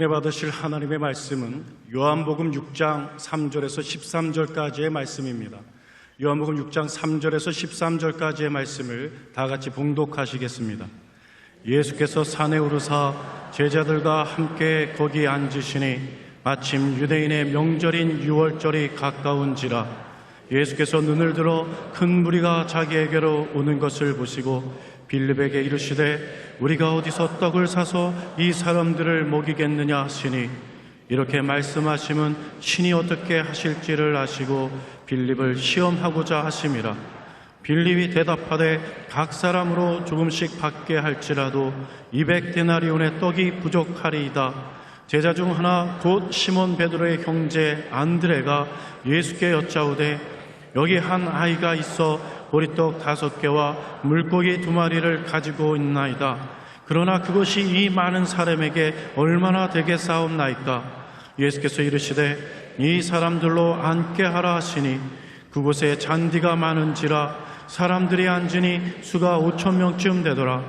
은혜 받으실 하나님의 말씀은 요한복음 6장 3절에서 13절까지의 말씀입니다. 요한복음 6장 3절에서 13절까지의 말씀을 다 같이 봉독하시겠습니다. 예수께서 산에 오르사 제자들과 함께 거기 앉으시니 마침 유대인의 명절인 유월절이 가까운지라. 예수께서 눈을 들어 큰 무리가 자기에게로 오는 것을 보시고 빌립에게 이르시되 우리가 어디서 떡을 사서 이 사람들을 먹이겠느냐 하시니, 이렇게 말씀하심은 신이 어떻게 하실지를 아시고 빌립을 시험하고자 하심이라. 빌립이 대답하되 각 사람으로 조금씩 받게 할지라도 200데나리온의 떡이 부족하리이다. 제자 중 하나 곧 시몬 베드로의 형제 안드레가 예수께 여짜오되 여기 한 아이가 있어 보리떡 5개와 물고기 2마리를 가지고 있나이다. 그러나 그것이 이 많은 사람에게 얼마나 되겠사옵나이까. 예수께서 이르시되 이 사람들로 앉게 하라 하시니, 그곳에 잔디가 많은지라 사람들이 앉으니 수가 5,000명쯤 되더라.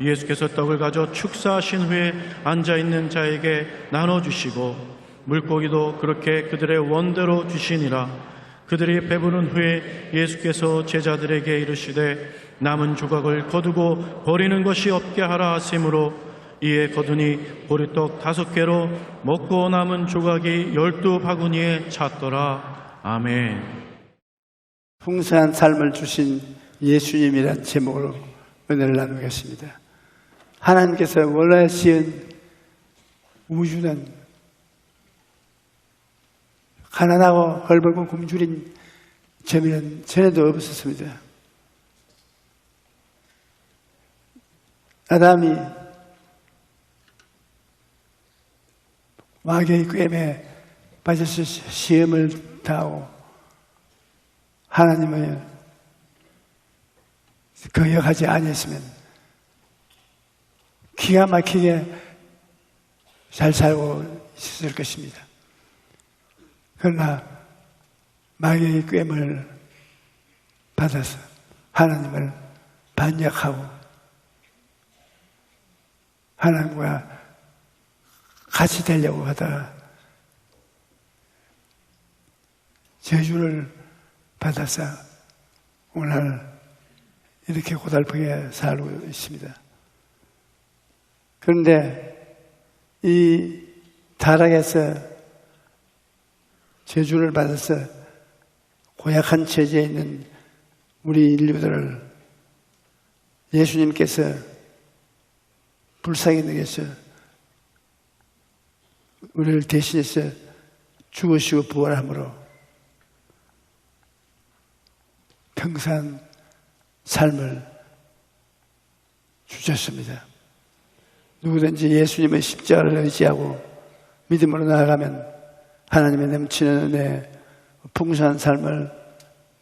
예수께서 떡을 가져 축사하신 후에 앉아있는 자에게 나눠주시고 물고기도 그렇게 그들의 원대로 주시니라. 그들이 배부른 후에 예수께서 제자들에게 이르시되 남은 조각을 거두고 버리는 것이 없게 하라 하심으로, 이에 거두니 보리떡 5개로 먹고 남은 조각이 12바구니에 찼더라. 아멘. 풍성한 삶을 주신 예수님이란 제목으로 은혜를 나누겠습니다. 하나님께서 원하신 우주는 가난하고 헐벗고 굶주린 점에는 전에도 없었습니다. 아담이 마귀의 꾀에 빠져서 시험을 당하고 하나님을 거역하지 아니했으면 기가 막히게 잘 살고 있었을 것입니다. 그러나 마귀의 꾀을 받아서 하나님을 반역하고 하나님과 같이 되려고 하다가 저주를 받아서 오늘 이렇게 고달프게 살고 있습니다. 그런데 이 타락에서 저주를 받아서 고약한 처지에 있는 우리 인류들을 예수님께서 불쌍히 여기서 우리를 대신해서 죽으시고 부활함으로 평생 삶을 주셨습니다. 누구든지 예수님의 십자가를 의지하고 믿음으로 나아가면 하나님의 넘치는 은혜, 풍성한 삶을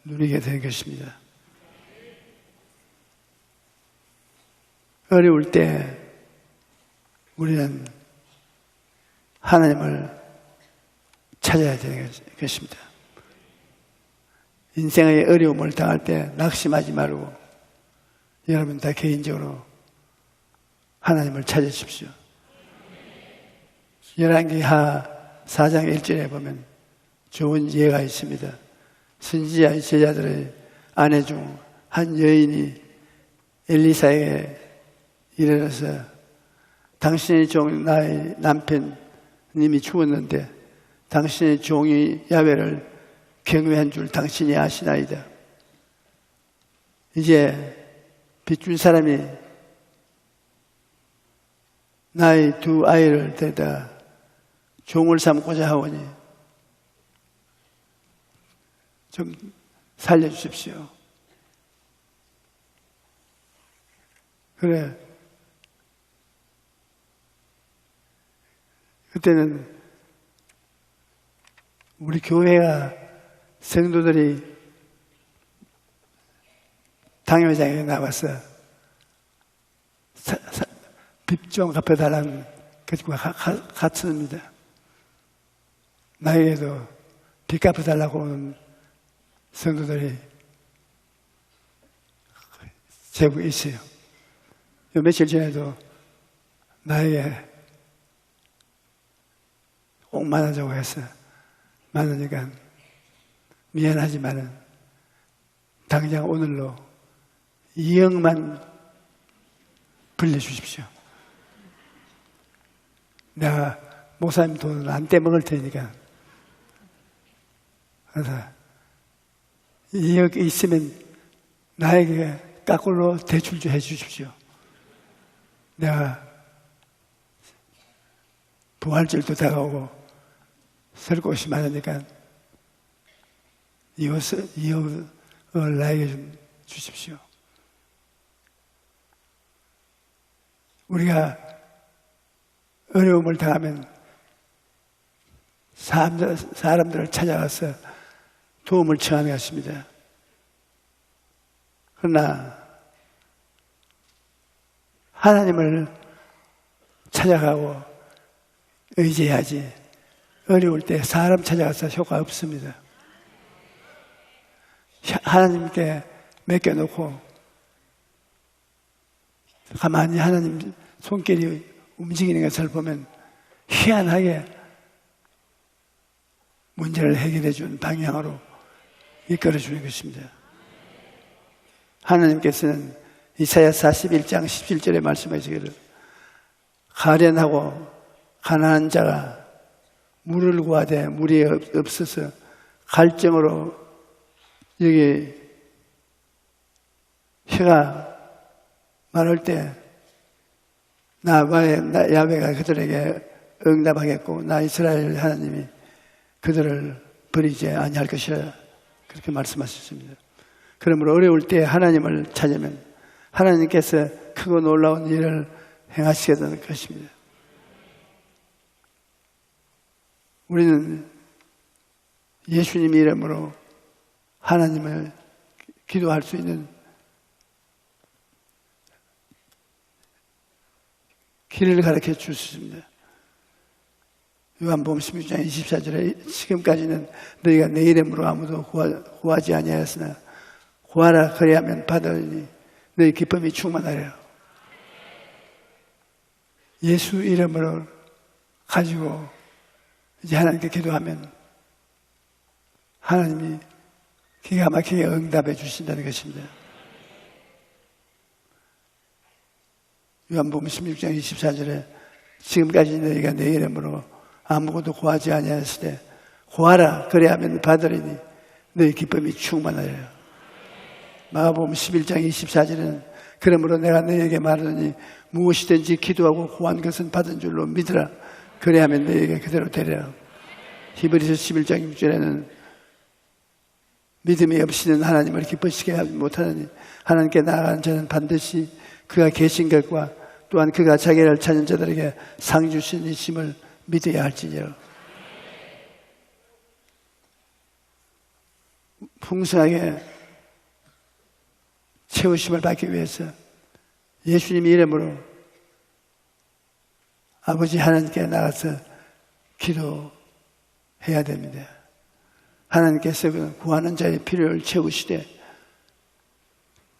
누리게 될 것입니다. 어려울 때 우리는 하나님을 찾아야 되는 것입니다. 인생의 어려움을 당할 때 낙심하지 말고 여러분 다 개인적으로 하나님을 찾으십시오. 열왕기하 4장 1절에 보면 좋은 예가 있습니다. 선지자 제자들의 아내 중 한 여인이 엘리사에게 이르러서 당신의 종 나의 남편님이 죽었는데 당신의 종이 야훼를 경외한 줄 당신이 아시나이다. 이제 빚준 사람이 나의 2 아이를 데려다 종을 삼고자 하오니 좀 살려주십시오. 그래. 그때는 우리 교회가 성도들이 당회장에 나와서 빚 좀 갚아달라는 것과 같습니다. 나에게도 빚 갚아달라고 온 성도들이 제국 있어요. 요 며칠 전에도 나에게 꼭 만나자고 해서 만나니까 미안하지만은 당장 오늘로 2억만 빌려주십시오. 내가 목사님 돈은 안 떼먹을 테니까. 그래서 2억 있으면 나에게 까꿀로 대출 좀 해주십시오. 내가 부활절도 다가오고 설 곳이 많으니까 2억을 나에게 좀 주십시오. 우리가 어려움을 당하면 사람들을 찾아가서 도움을 청하는 것입니다. 그러나 하나님을 찾아가고 의지해야지 어려울 때 사람 찾아가서 효과 없습니다. 하나님께 맡겨놓고 가만히 하나님 손길이 움직이는 것을 보면 희한하게 문제를 해결해 주는 방향으로 이끌어 주는 것입니다. 하나님께서는 이사야 41장 17절에 말씀하시기를 가련하고 가난한 자가 물을 구하되 물이 없어서 갈증으로 여기 혀가 말할 때 야훼가 그들에게 응답하겠고 나 이스라엘 하나님이 그들을 버리지 아니할 것이라 그렇게 말씀하셨습니다. 그러므로 어려울 때 하나님을 찾으면 하나님께서 크고 놀라운 일을 행하시게 되는 것입니다. 우리는 예수님 이름으로 하나님을 기도할 수 있는 길을 가르쳐 주셨습니다. 요한복음 16장 24절에 지금까지는 너희가 내 이름으로 아무도 구하지 아니하였으나 구하라 그리하면 받으리니 너희 기쁨이 충만하리라. 예수 이름으로 가지고 이제 하나님께 기도하면 하나님이 기가 막히게 응답해 주신다는 것입니다. 요한복음 16장 24절에 지금까지 너희가 내 이름으로 아무것도 구하지 아니하였으되 구하라 그리하면 받으리니 너희 기쁨이 충만하리라. 마가복음 11장 24절에는 그러므로 내가 너희에게 말하노니 무엇이든지 기도하고 구한 것은 받은 줄로 믿으라 그리하면 너희에게 그대로 되리라. 히브리서 11장 6절에는 믿음이 없이는 하나님을 기쁘시게 하지 못하느니 하나님께 나아가는 자는 반드시 그가 계신 것과 또한 그가 자기를 찾는 자들에게 상 주신 이심을 믿어야 할지니라. 풍성하게 채우심을 받기 위해서 예수님 이름으로 아버지 하나님께 나가서 기도해야 됩니다. 하나님께서 구하는 자의 필요를 채우시되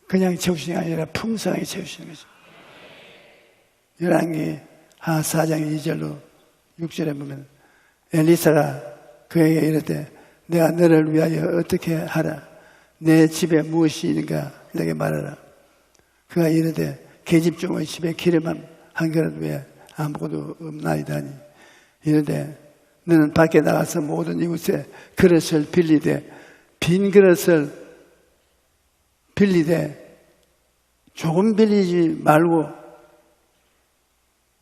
그냥 채우시는 게 아니라 풍성하게 채우시는 거죠. 열왕기 하 4장 2절로 6절에 보면 엘리사가 그에게 이르되 내가 너를 위하여 어떻게 하라 내 집에 무엇이 있는가 내게 말하라. 그가 이르되 계집종의 집에 기름 한 그릇 외에 아무것도 없나이다니 이르되 너는 밖에 나가서 모든 이곳에 그릇을 빌리되 빈 그릇을 빌리되 조금 빌리지 말고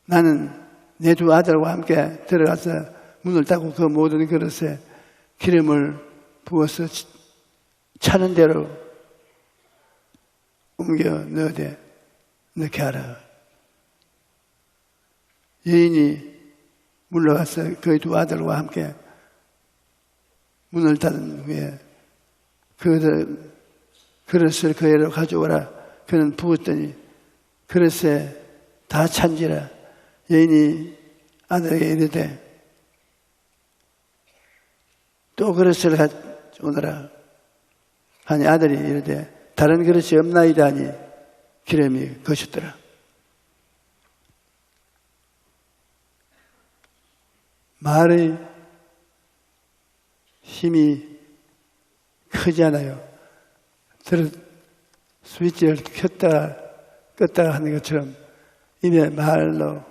나는 내 두 아들과 함께 들어가서 문을 닫고 그 모든 그릇에 기름을 부어서 차는 대로 옮겨 넣으되 넣게 하라. 여인이 물러가서 그의 두 아들과 함께 문을 닫은 후에 그릇을 그에로 가져오라. 그는 부었더니 그릇에 다 찬지라. 여인이 아들에게 이르되 또 그릇을 가져오너라 하니 아들이 이르되 다른 그릇이 없나이다 하니 기름이 거셨더라. 말의 힘이 크지 않아요. 스위치를 켰다가 껐다가 하는 것처럼 입에 말로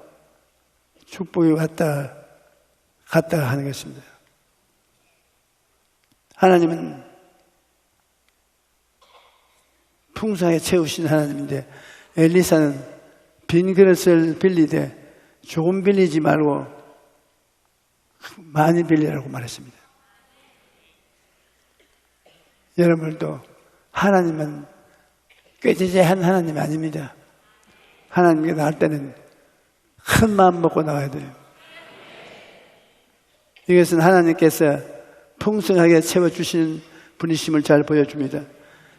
축복이 왔다가 갔다가 하는 것입니다. 하나님은 풍성하게 채우신 하나님인데 엘리사는 빈 그릇을 빌리되 조금 빌리지 말고 많이 빌리라고 말했습니다. 여러분들도 하나님은 꾀지지한 하나님이 아닙니다. 하나님께 나갈 때는 큰 마음 먹고 나가야 돼요. 이것은 하나님께서 풍성하게 채워주시는 분이심을 잘 보여줍니다.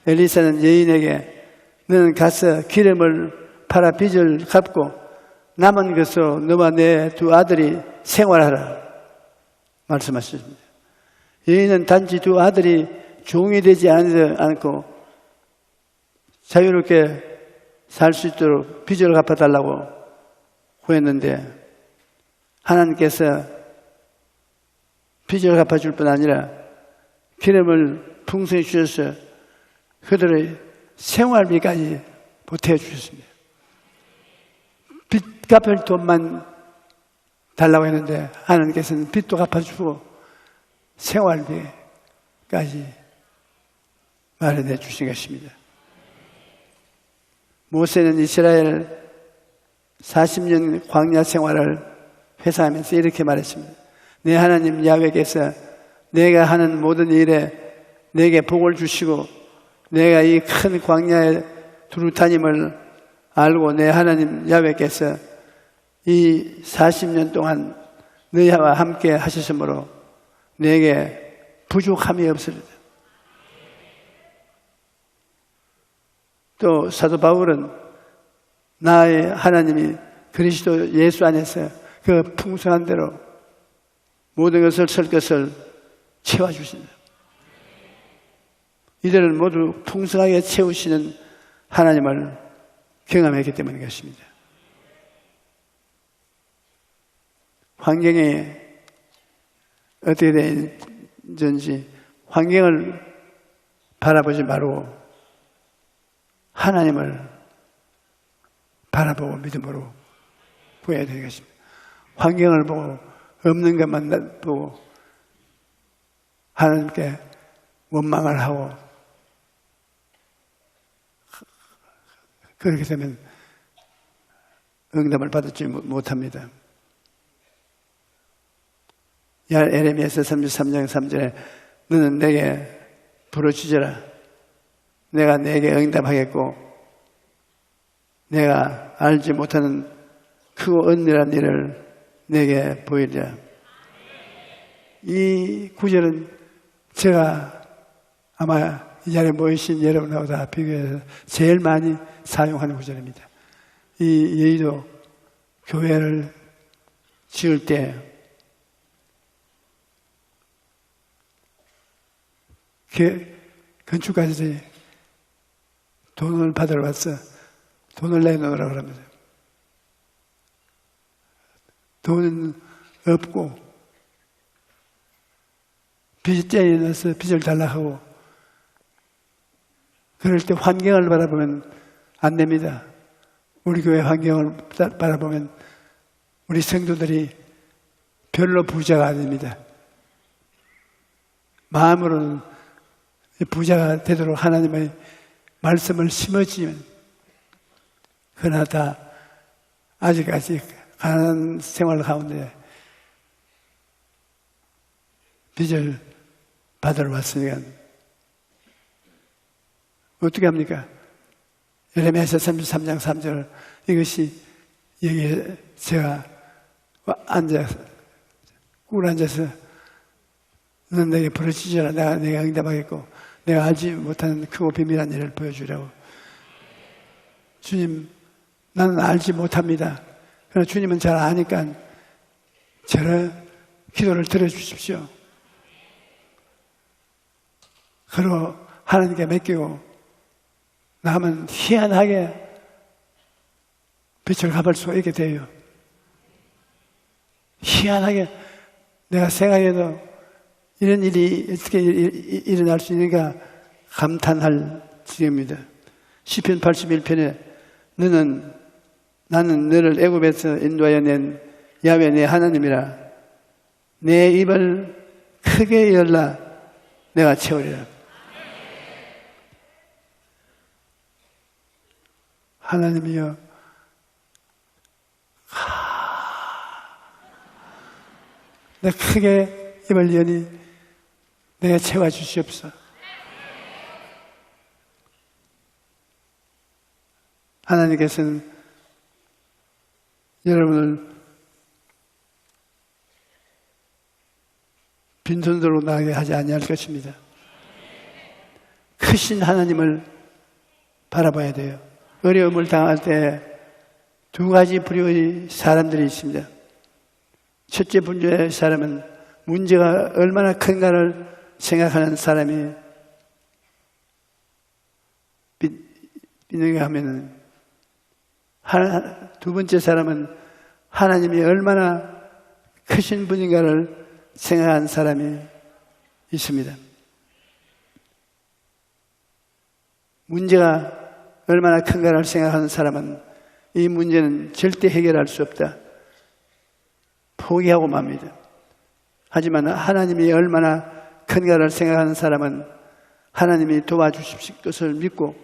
엘리사는 여인에게 너는 가서 기름을 팔아 빚을 갚고 남은 것으로 너와 내 두 아들이 생활하라 말씀하셨습니다. 여인은 단지 두 아들이 종이 되지 않고 자유롭게 살 수 있도록 빚을 갚아달라고 구했는데 하나님께서 빚을 갚아줄 뿐 아니라 기름을 풍성히 주셔서 그들의 생활비까지 보태주셨습니다. 빚 갚을 돈만 달라고 했는데 하나님께서는 빚도 갚아주고 생활비까지 마련해 주신 것입니다. 모세는 이스라엘 40년 광야 생활을 회상하면서 이렇게 말했습니다. 내 하나님 야훼께서 내가 하는 모든 일에 내게 복을 주시고 내가 이 큰 광야에 두루 다님을 알고 내 하나님 야훼께서 이 40년 동안 너희와 함께 하셨으므로 내게 부족함이 없으리라. 또 사도 바울은 나의 하나님이 그리스도 예수 안에서 그 풍성한 대로 모든 것을 설 것을 채워주신다. 이들을 모두 풍성하게 채우시는 하나님을 경험했기 때문인 것입니다. 환경이 어떻게 되는지 환경을 바라보지 말고 하나님을 바라보고 믿음으로 구해야 되겠습니다. 환경을 보고 없는 것만 보고 하나님께 원망을 하고 그렇게 되면 응답을 받지 못합니다. 에레미야서 33장 3절에 너는 내게 부르짖어라. 내가 내게 응답하겠고 내가 알지 못하는 크고 은밀한 일을 내게 보이리라. 이 구절은 제가 아마 이 자리에 모이신 여러분하고 다 비교해서 제일 많이 사용하는 구절입니다. 이 여의도 교회를 지을 때 건축가들이 돈을 받으러 왔어. 돈을 내놓으라고 그럽니다. 돈은 없고 빚쟁이 넣어서 빚을 달라고 하고 그럴 때 환경을 바라보면 안 됩니다. 우리 교회 환경을 바라보면 우리 성도들이 별로 부자가 아닙니다. 마음으로는 부자가 되도록 하나님의 말씀을 심어지면 그러나 다 아직까지 가난한 생활 가운데 빚을 받으러 왔으니까 어떻게 합니까? 예레미야서 33장 3절 이것이 여기에 제가 꿀 앉아서 너는 내게 부르짖어라. 내가 응답하겠고 내가 알지 못하는 크고 비밀한 일을 보여주려고. 주님, 나는 알지 못합니다. 그러나 주님은 잘 아니까 저를 기도를 들어주십시오. 그리고 하나님께 맡기고 남은 희한하게 빛을 갚을 수가 있게 돼요. 희한하게 내가 생각해도 이런 일이 어떻게 일어날 수 있는가 감탄할 지경입니다. 시편 81편에 나는 너를 애굽에서 인도하여 낸 야훼 내 하나님이라. 내 입을 크게 열라 내가 채우리라. 하나님이여, 내 크게 입을 여니 내가 채워주시옵소서. 하나님께서는 여러분을 빈손으로 나가게 하지 아니할 것입니다. 크신 하나님을 바라봐야 돼요. 어려움을 당할 때 두 가지 부류의 사람들이 있습니다. 첫째 분류의 사람은 문제가 얼마나 큰가를 생각하는 사람이 있는가 하면은, 두 번째 사람은 하나님이 얼마나 크신 분인가를 생각하는 사람이 있습니다. 문제가 얼마나 큰가를 생각하는 사람은 이 문제는 절대 해결할 수 없다, 포기하고 맙니다. 하지만 하나님이 얼마나 큰가를 생각하는 사람은 하나님이 도와주실 것을 믿고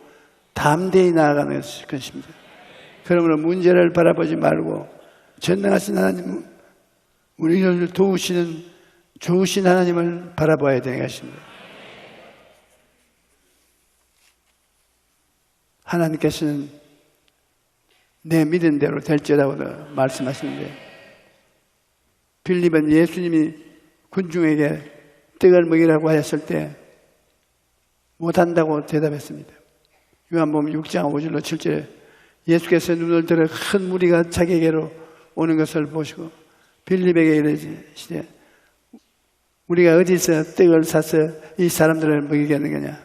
담대히 나아가는 것입니다. 그러므로 문제를 바라보지 말고 전능하신 하나님, 우리를 도우시는 좋으신 하나님을 바라봐야 되는 것입니다. 하나님께서는 내 믿은 대로 될지라고 말씀하시는데, 빌립은 예수님이 군중에게 떡을 먹이라고 하였을 때 못한다고 대답했습니다. 요한복음 6장 5절로 7절에 예수께서 눈을 들어 큰 무리가 자기에게로 오는 것을 보시고 빌립에게 이르시되, 우리가 어디서 떡을 사서 이 사람들을 먹이겠느냐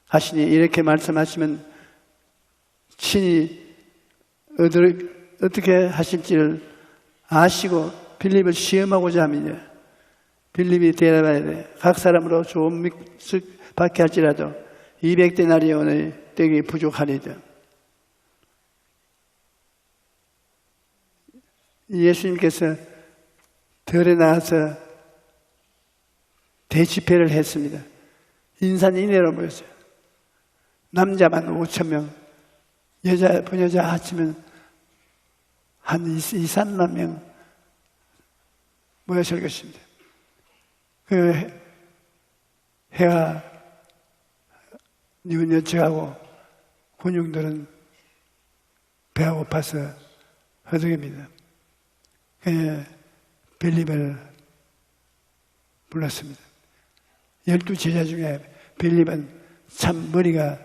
하시니, 이렇게 말씀하시면 친히 어떻게 하실지를 아시고 빌립을 시험하고자 하며, 빌립이 대답하여 돼. 각 사람으로 좋은 믹스 받게 할지라도 200데나리온의 떡이 부족하리다. 예수님께서 들에 나가서 대집회를 했습니다. 인산인해로 모였어요. 남자만 5,000명, 부여자 합치면 한 2, 3만 명 모였을 것입니다. 그 해가 뉘우녀쳐가고 군중들은 배가 고파서 허덕입니다. 빌립을 불렀습니다. 12제자 중에 빌립은 참 머리가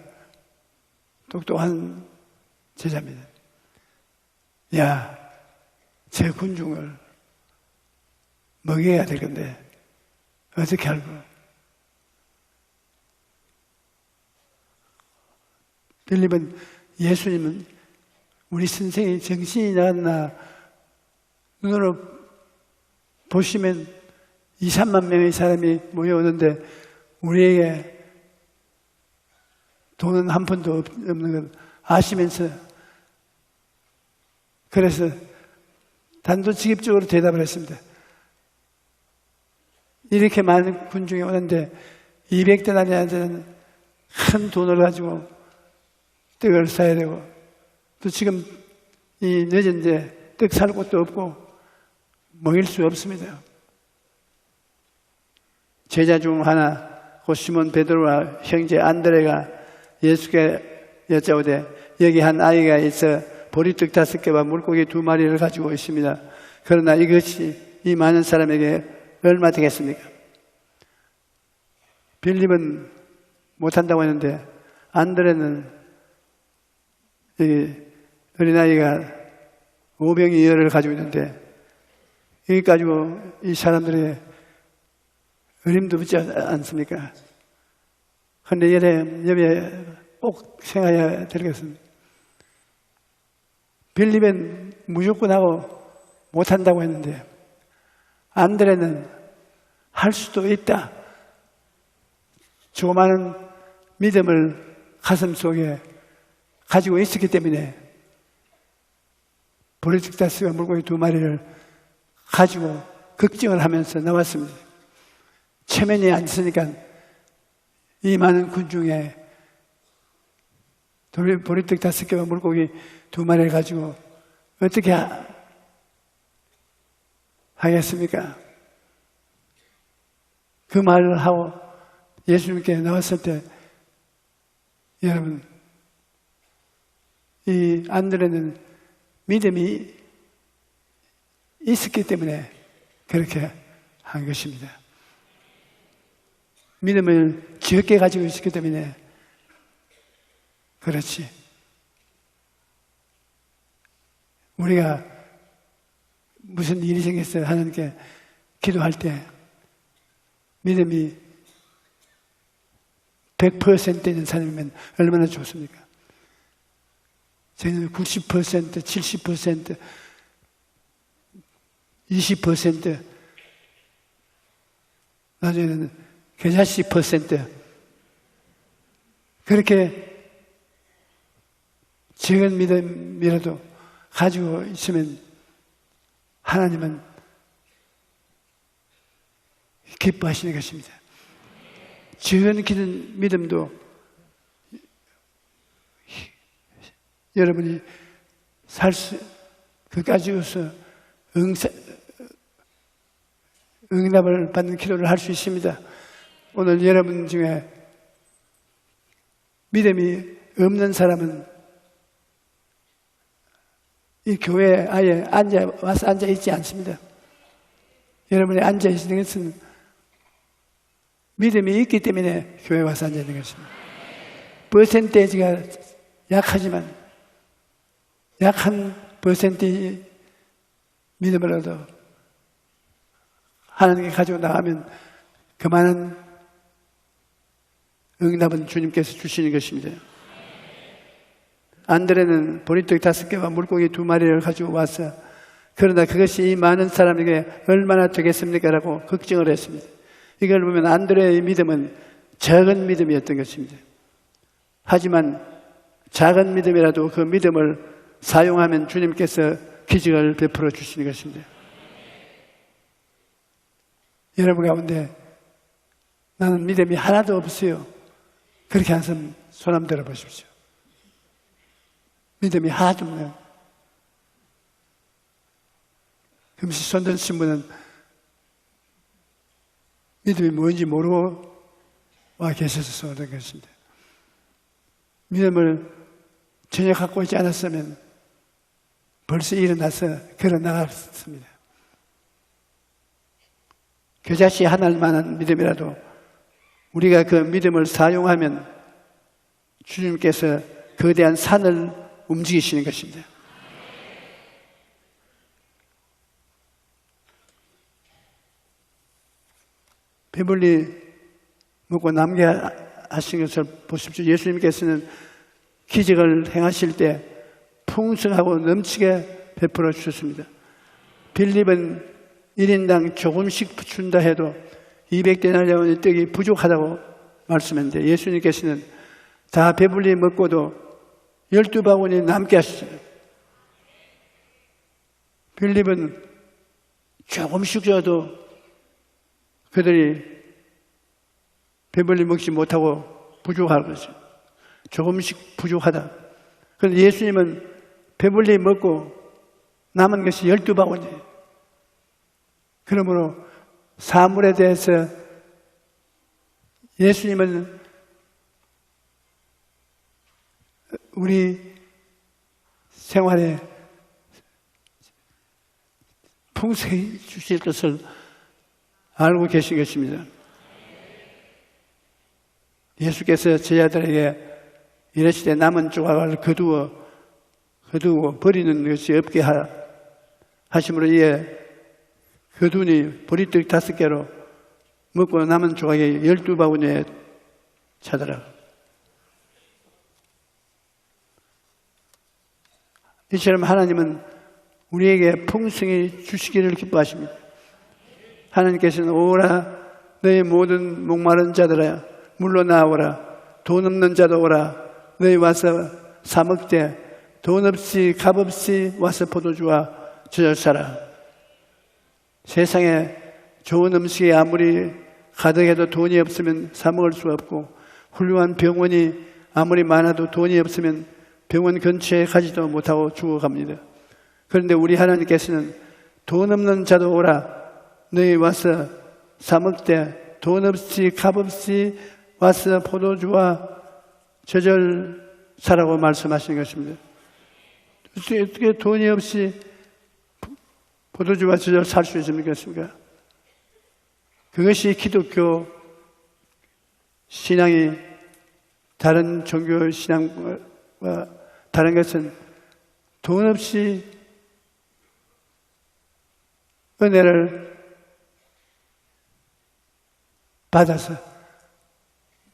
똑똑한 제자입니다. 야, 제 군중을 먹여야 될 건데 어떻게 알고? 빌립은, 예수님은 우리 선생이 정신이 나갔나 눈으로 보시면 2, 3만 명의 사람이 모여오는데 우리에게 돈은 한 푼도 없는 걸 아시면서, 그래서 단도직입적으로 대답을 했습니다. 이렇게 많은 군중이 오는데 200데나리온짜리는 큰 돈을 가지고 떡을 사야 되고, 또 지금 이 늦은데 떡 살 곳도 없고 먹일 수 없습니다. 제자 중 하나 곧 시몬 베드로와 형제 안드레가 예수께 여짜오되, 여기 한 아이가 있어 보리떡 5개와 물고기 2마리를 가지고 있습니다. 그러나 이것이 이 많은 사람에게 얼마 되겠습니까? 빌립은 못한다고 했는데 안드레는 어린아이가 5병이 열을 가지고 있는데, 여기 가지고 이 사람들의 어림도 붙지 않습니까? 그런데 여기에 꼭 생각해야 되겠습니다. 빌립은 무조건 하고 못한다고 했는데 안드레는 할 수도 있다. 조그마한 믿음을 가슴 속에 가지고 있었기 때문에 보리떡다스가 물고기 2마리를 가지고 걱정을 하면서 나왔습니다. 체면이 안 있으니까 이 많은 군중에 보리떡 5개와 물고기 2마리를 가지고 어떻게 하겠습니까? 그 말을 하고 예수님께 나왔을 때 여러분, 이 안드레는 믿음이 있었기 때문에 그렇게 한 것입니다. 믿음을 적게 가지고 있었기 때문에 그렇지. 우리가 무슨 일이 생겼어요 하나님께 기도할 때 믿음이 100% 있는 사람이면 얼마나 좋습니까? 저희는 90%, 70%, 20%, 나중에는 겨자씨 %, 그렇게 적은 믿음이라도 가지고 있으면 하나님은 기뻐하시는 것입니다. 적은 기는 믿음도 여러분이 그 가지고서 응답을 받는 기도를 할 수 있습니다. 오늘 여러분 중에 믿음이 없는 사람은 이 교회에 아예 와서 앉아 있지 않습니다. 여러분이 앉아 있는 것은 믿음이 있기 때문에 교회에 와서 앉아 있는 것입니다. 퍼센테이지가 약하지만 약한 퍼센테이지 믿음으로도 하나님께 가지고 나가면 그만한 응답은 주님께서 주시는 것입니다. 안드레는 보리떡 5개와 물고기 2마리를 가지고 와서 그러나 그것이 이 많은 사람에게 얼마나 되겠습니까? 라고 걱정을 했습니다. 이걸 보면 안드레의 믿음은 작은 믿음이었던 것입니다. 하지만 작은 믿음이라도 그 믿음을 사용하면 주님께서 기적을 베풀어 주시는 것입니다. 여러분 가운데 나는 믿음이 하나도 없어요. 그렇게 한 사람 손 한번 들어보십시오. 믿음이 하나도 없네요. 금시 손 드신 분은 믿음이 뭔지 모르고 와 계셔서 손을 든 것입니다. 믿음을 전혀 갖고 있지 않았으면 벌써 일어나서 걸어 나갔습니다. 겨자씨 하나만한 믿음이라도 우리가 그 믿음을 사용하면 주님께서 거대한 산을 움직이시는 것입니다. 배불리 먹고 남게 하신 것을 보십시오. 예수님께서는 기적을 행하실 때 풍성하고 넘치게 베풀어 주셨습니다. 빌립은 1인당 조금씩 준다 해도 200데나리온의 떡이 부족하다고 말씀했는데 예수님께서는 다 배불리 먹고도 12바구니 남게 하셨어요. 빌립은 조금씩 줘도 그들이 배불리 먹지 못하고 부족할 것이죠. 조금씩 부족하다. 그런데 예수님은 배불리 먹고 남은 것이 12바구니. 그러므로 사물에 대해서 예수님은 우리 생활에 풍성히 주실 것을 알고 계신 것입니다. 예수께서 제자들에게 이러시되 남은 조각을 거두고 버리는 것이 없게 하심으로 이에 거두니 보리떡 5개로 먹고 남은 조각이 12바구니에 차더라. 이처럼 하나님은 우리에게 풍성히 주시기를 기뻐하십니다. 하나님께서는 오라 너희 모든 목마른 자들아 물러나오라 돈 없는 자도 오라 너희 와서 사 먹되 돈 없이 값 없이 와서 포도주와 저절 사라. 세상에 좋은 음식이 아무리 가득해도 돈이 없으면 사 먹을 수 없고 훌륭한 병원이 아무리 많아도 돈이 없으면 병원 근처에 가지도 못하고 죽어갑니다. 그런데 우리 하나님께서는 돈 없는 자도 오라 너희 와서 사 먹되 돈 없이 값 없이 와서 포도주와 저절 사라고 말씀하시는 것입니다. 어떻게 돈이 없이 포도주와 저절 살 수 있습니까? 그것이 기독교 신앙이 다른 종교 신앙과 다른 것은 돈 없이 은혜를 받아서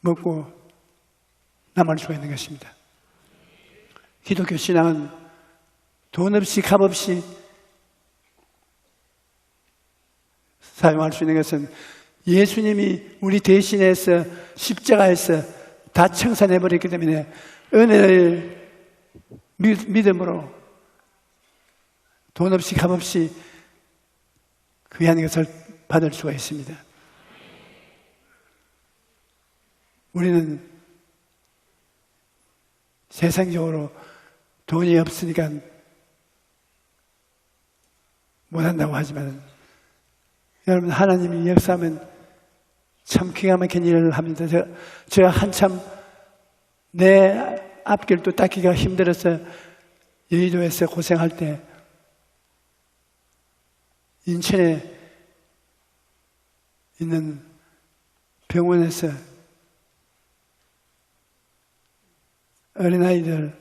먹고 남을 수가 있는 것입니다. 기독교 신앙은 돈 없이 값 없이 사용할 수 있는 것은 예수님이 우리 대신해서 십자가에서 다 청산해버렸기 때문에 은혜를 믿음으로 돈 없이 값 없이 귀한 것을 받을 수가 있습니다. 우리는 세상적으로 돈이 없으니까 못한다고 하지만 여러분 하나님이 역사하면 참 기가 막힌 일을 합니다. 제가 한참 내 앞길도 닦기가 힘들어서 여의도에서 고생할 때 인천에 있는 병원에서 어린아이들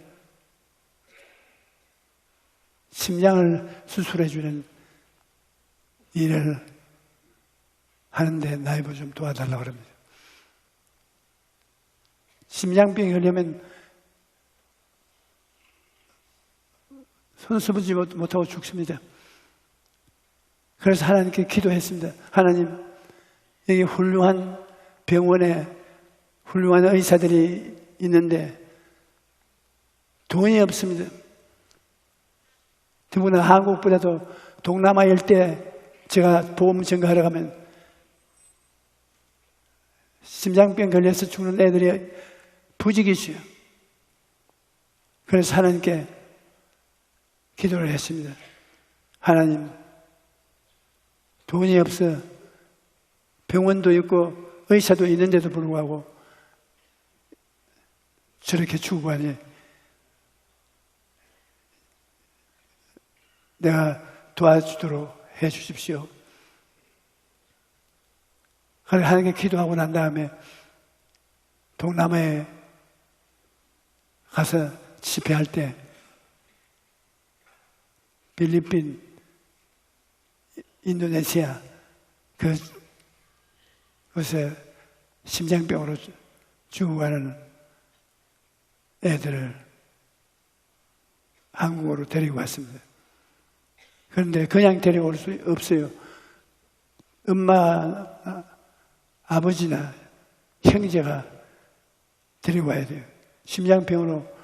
심장을 수술해 주는 일을 하는데 나이보 좀 도와달라고 그럽니다. 심장병이 걸리면 손수보지 못하고 죽습니다. 그래서 하나님께 기도했습니다. 하나님, 여기 훌륭한 병원에 훌륭한 의사들이 있는데 돈이 없습니다. 더구나 한국보다도 동남아 일대 제가 보험 증가하러 가면 심장병 걸려서 죽는 애들이 부지기수요. 그래서 하나님께 기도를 했습니다. 하나님, 돈이 없어 병원도 있고 의사도 있는데도 불구하고 저렇게 죽고 하니 내가 도와주도록 해 주십시오. 그래서 하나님께 기도하고 난 다음에 동남아에 가서 집회할 때 필리핀, 인도네시아 그곳에 심장병으로 죽어가는 애들을 한국으로 데리고 왔습니다. 그런데 그냥 데려올 수 없어요. 엄마, 아버지나 형제가 데리고 와야 돼요. 심장병으로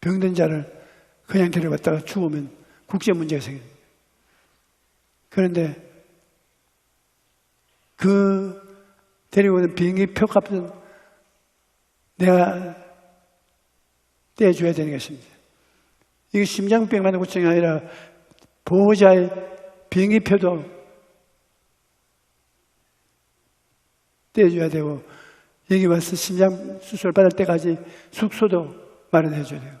병든 자를 그냥 데려갔다가 죽으면 국제 문제가 생깁니다. 그런데 그 데리고 오는 비행기 표값은 내가 떼줘야 되는 것입니다. 이게 심장병만 고통이 아니라 보호자의 비행기 표도 떼줘야 되고 여기 와서 심장 수술 받을 때까지 숙소도 마련해 줘야 돼요.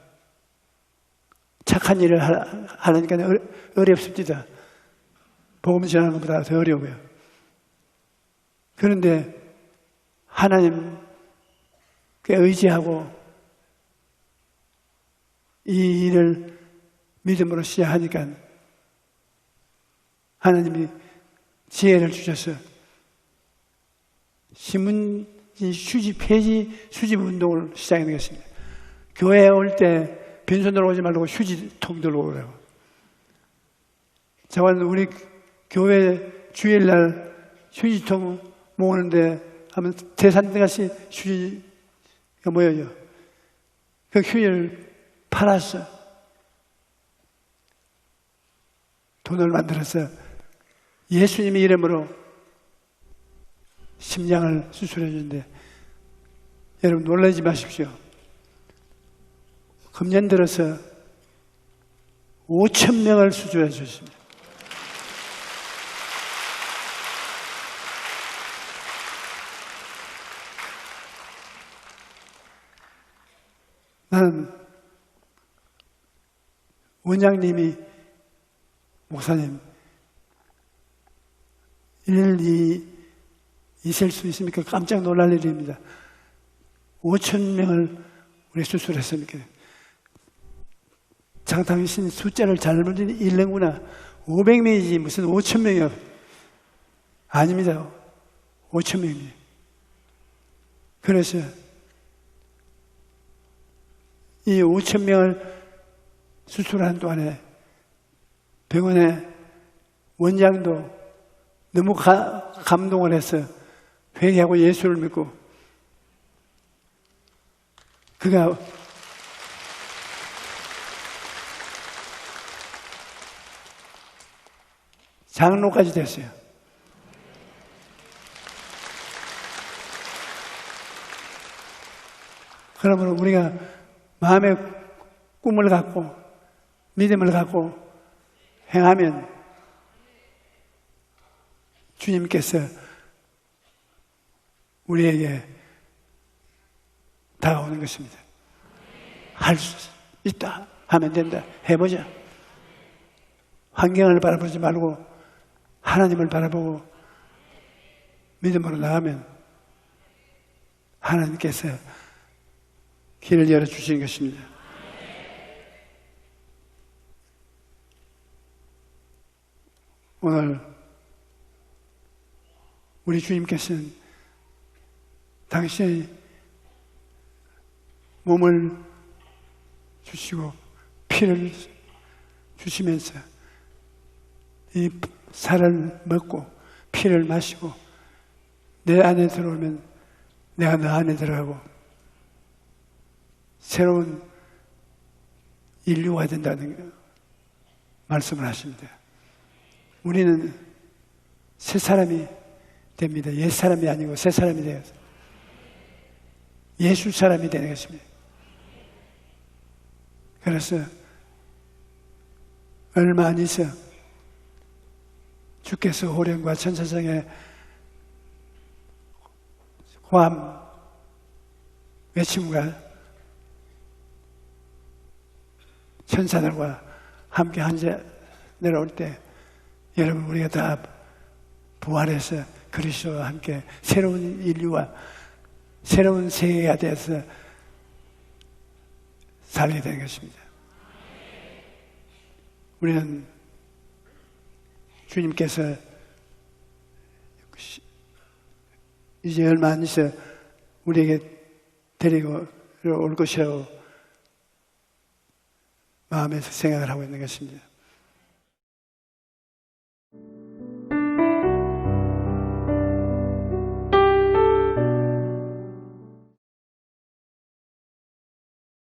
착한 일을 하려니까 어렵습니다. 복음 전하는 것보다 더 어려워요. 그런데 하나님께 의지하고 이 일을 믿음으로 시작하니까 하나님이 지혜를 주셔서 신문지 폐지 수집 운동을 시작하는 것입니다. 교회에 올 때 빈손으로 오지 말고 휴지통 들고 오라고. 저는 우리 교회 주일날 휴지통 모으는데 하면 대산대같이 휴지가 모여요. 그 휴지를 팔았어. 돈을 만들어서 예수님의 이름으로 심장을 수술해 주는데, 여러분 놀라지 마십시오. 금년 들어서 5,000명을 수술해 주십니다. 나는 원장님이, 목사님, 일일이 있을 수 있습니까? 깜짝 놀랄 일입니다. 5,000명을 우리 수술했습니까? 당신 숫자를 잘못 읽는구나. 500명이지 무슨 5,000명이요. 아닙니다. 5,000명이에요. 그래서 이 5,000명을 수술하는 동안에 병원의 원장도 너무 감동을 해서 회개하고 예수를 믿고, 그가 장로까지 됐어요. 그러므로 우리가 마음의 꿈을 갖고 믿음을 갖고 행하면 주님께서 우리에게 다가오는 것입니다. 할 수 있다 하면 된다. 해보자. 환경을 바라보지 말고 하나님을 바라보고 믿음으로 나가면 하나님께서 길을 열어주시는 것입니다. 오늘 우리 주님께서는 당신의 몸을 주시고 피를 주시면서 이 살을 먹고 피를 마시고 내 안에 들어오면 내가 너 안에 들어가고 새로운 인류가 된다는 말씀을 하십니다. 우리는 새 사람이 됩니다. 옛 사람이 아니고 새 사람이 되어서 예수 사람이 되는 것입니다. 그래서 얼마 안 있어 주께서 호령과 천사장의 호함 외침과 천사들과 함께 앉아 내려올 때 여러분 우리가 다 부활해서 그리스도와 함께 새로운 인류와 새로운 세계가 되어서 살게 되는 것입니다. 우리는 주님께서 이제 얼마 안 있어 우리에게 데리고 올 것이라고 마음에서 생각을 하고 있는 것입니다.